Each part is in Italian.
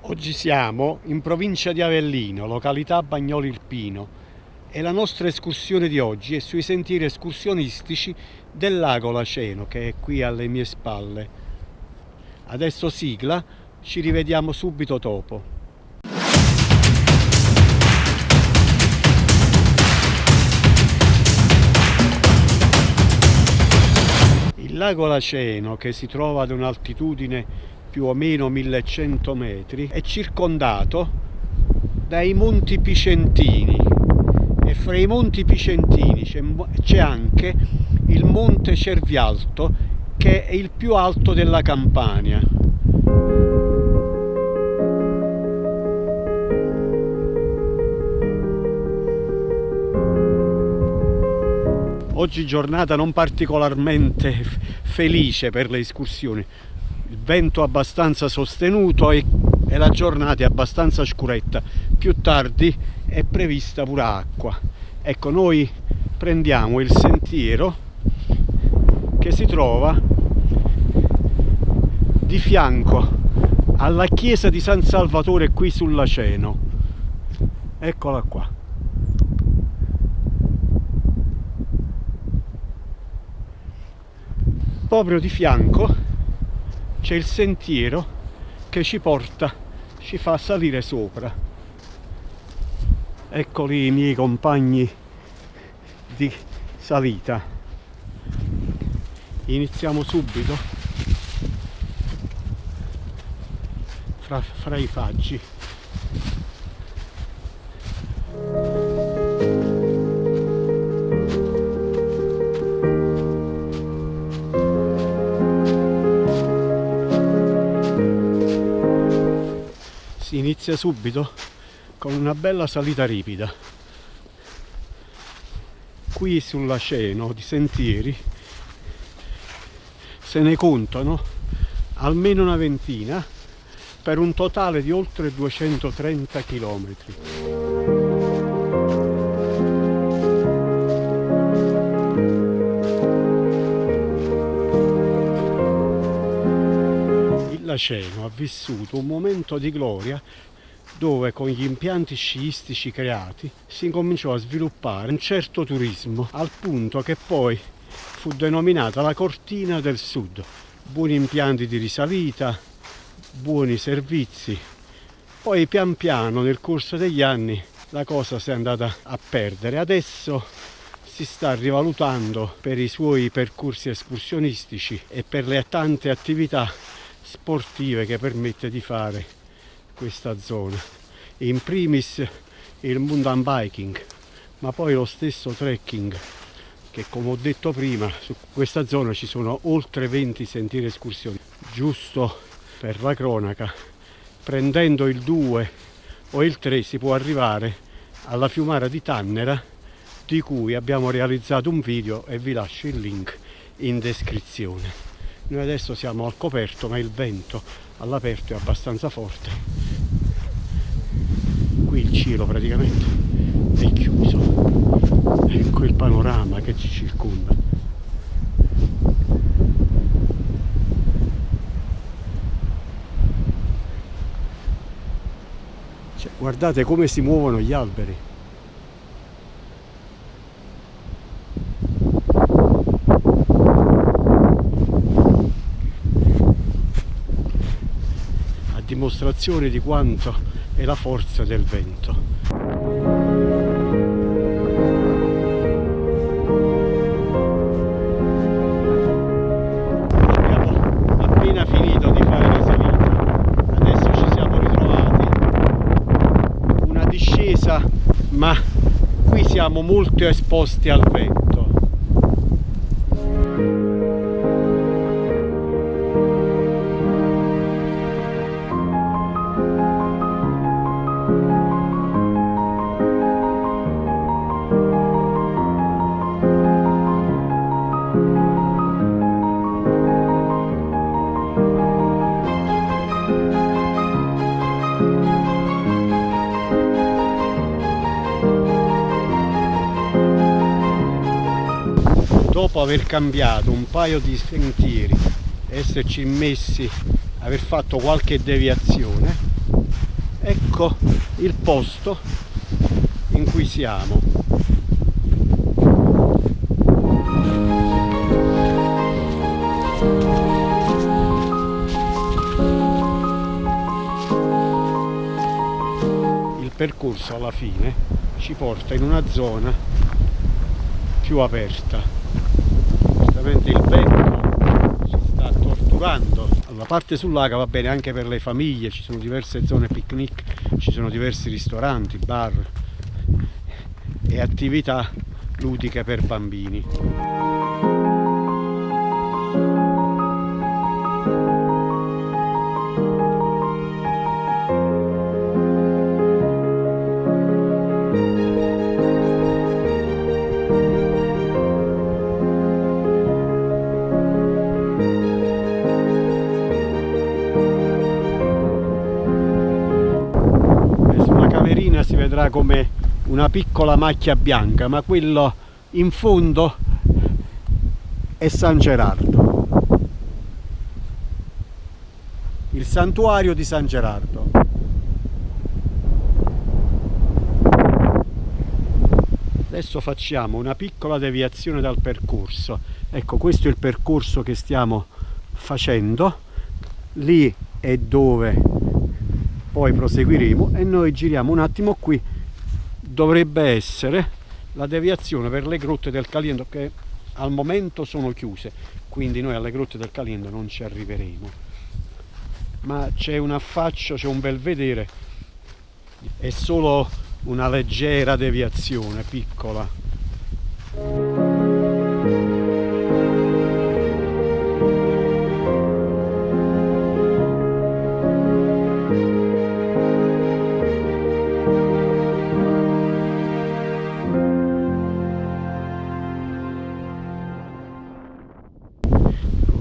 Oggi siamo in provincia di Avellino, località Bagnoli Irpino, e la nostra escursione di oggi è sui sentieri escursionistici del lago Laceno, che è qui alle mie spalle. Adesso sigla, ci rivediamo subito dopo. Il lago Laceno, che si trova ad un'altitudine più o meno 1100 metri, è circondato dai Monti Picentini, e fra i Monti Picentini c'è anche il Monte Cervialto, che è il più alto della Campania. Oggi giornata non particolarmente felice per le escursioni, il vento abbastanza sostenuto e la giornata è abbastanza scuretta. Più tardi è prevista pure acqua. Ecco, noi prendiamo il sentiero che si trova di fianco alla chiesa di San Salvatore qui sul Laceno. Eccola qua. Proprio di fianco c'è il sentiero che ci fa salire sopra. Eccoli i miei compagni di salita. Iniziamo subito fra i faggi. Si inizia subito con una bella salita ripida. Qui sul Laceno di sentieri se ne contano almeno una ventina, per un totale di oltre 230 km. Il Laceno ha vissuto un momento di gloria dove con gli impianti sciistici creati si incominciò a sviluppare un certo turismo, al punto che poi fu denominata la Cortina del Sud. Buoni impianti di risalita, buoni servizi. Poi pian piano nel corso degli anni la cosa si è andata a perdere. Adesso si sta rivalutando per i suoi percorsi escursionistici e per le tante attività sportive che permette di fare questa zona. In primis il mountain biking, ma poi lo stesso trekking, che come ho detto prima su questa zona ci sono oltre 20 sentieri escursioni. Giusto per la cronaca, prendendo il 2 o il 3 si può arrivare alla fiumara di Tannera, di cui abbiamo realizzato un video e vi lascio il link in descrizione. Noi adesso siamo al coperto, ma il vento all'aperto è abbastanza forte. Qui il cielo praticamente è chiuso. Ecco il panorama che ci circonda. Cioè, guardate come si muovono gli alberi. A dimostrazione di quanto è la forza del vento. Finito di fare la salita, adesso ci siamo ritrovati una discesa, ma qui siamo molto esposti al vento. Dopo aver cambiato un paio di sentieri, esserci messi, aver fatto qualche deviazione, ecco il posto in cui siamo. Il percorso alla fine ci porta in una zona più aperta. Certamente il vento ci sta torturando. La parte sull'Aga va bene anche per le famiglie, ci sono diverse zone picnic, ci sono diversi ristoranti, bar e attività ludiche per bambini. Si vedrà come una piccola macchia bianca, ma quello in fondo è San Gerardo, il santuario di San Gerardo. Adesso facciamo una piccola deviazione dal percorso. Ecco, questo è il percorso che stiamo facendo, lì è dove poi proseguiremo e noi giriamo un attimo qui. Dovrebbe essere la deviazione per le grotte del Caliendo, che al momento sono chiuse, quindi noi alle grotte del Caliendo non ci arriveremo, ma c'è un affaccio, c'è un bel vedere, è solo una leggera deviazione piccola.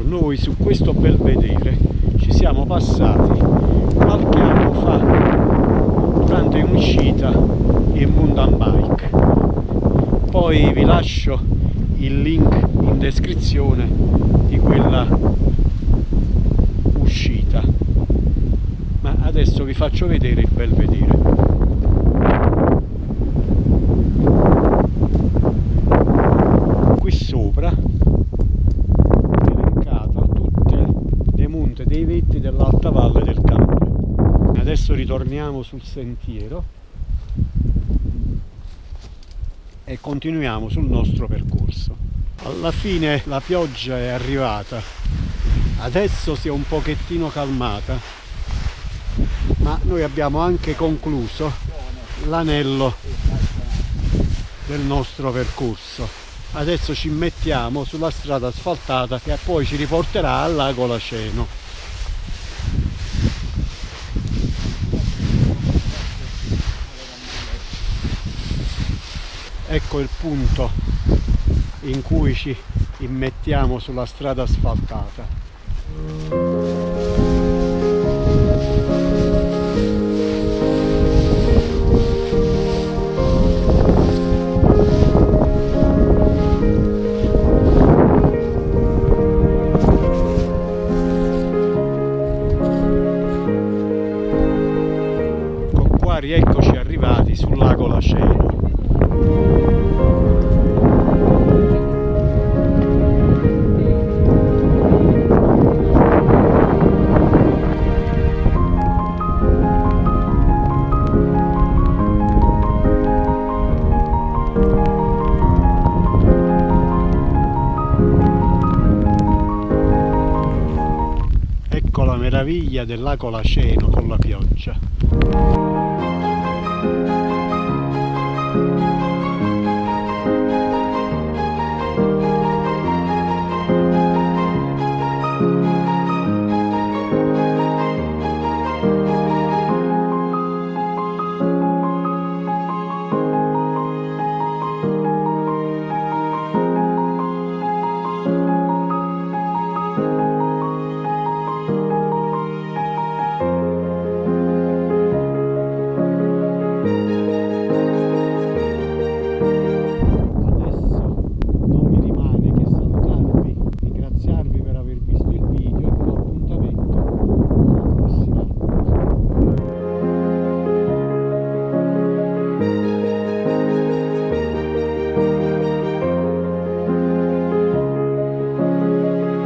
Noi su questo belvedere ci siamo passati qualche anno fa durante un'uscita in mountain bike. Poi vi lascio il link in descrizione di quella uscita, ma adesso vi faccio vedere il belvedere. Qui sopra dei vetti dell'alta valle del Campo. Adesso ritorniamo sul sentiero e continuiamo sul nostro percorso. Alla fine la pioggia è arrivata, adesso si è un pochettino calmata, ma noi abbiamo anche concluso l'anello del nostro percorso. Adesso ci mettiamo sulla strada asfaltata che poi ci riporterà al lago Laceno. Ecco il punto in cui ci immettiamo sulla strada asfaltata. Ecco qua, rieccoci arrivati sul lago Laceno. Ecco la meraviglia del lago Laceno con la pioggia.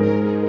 Thank you.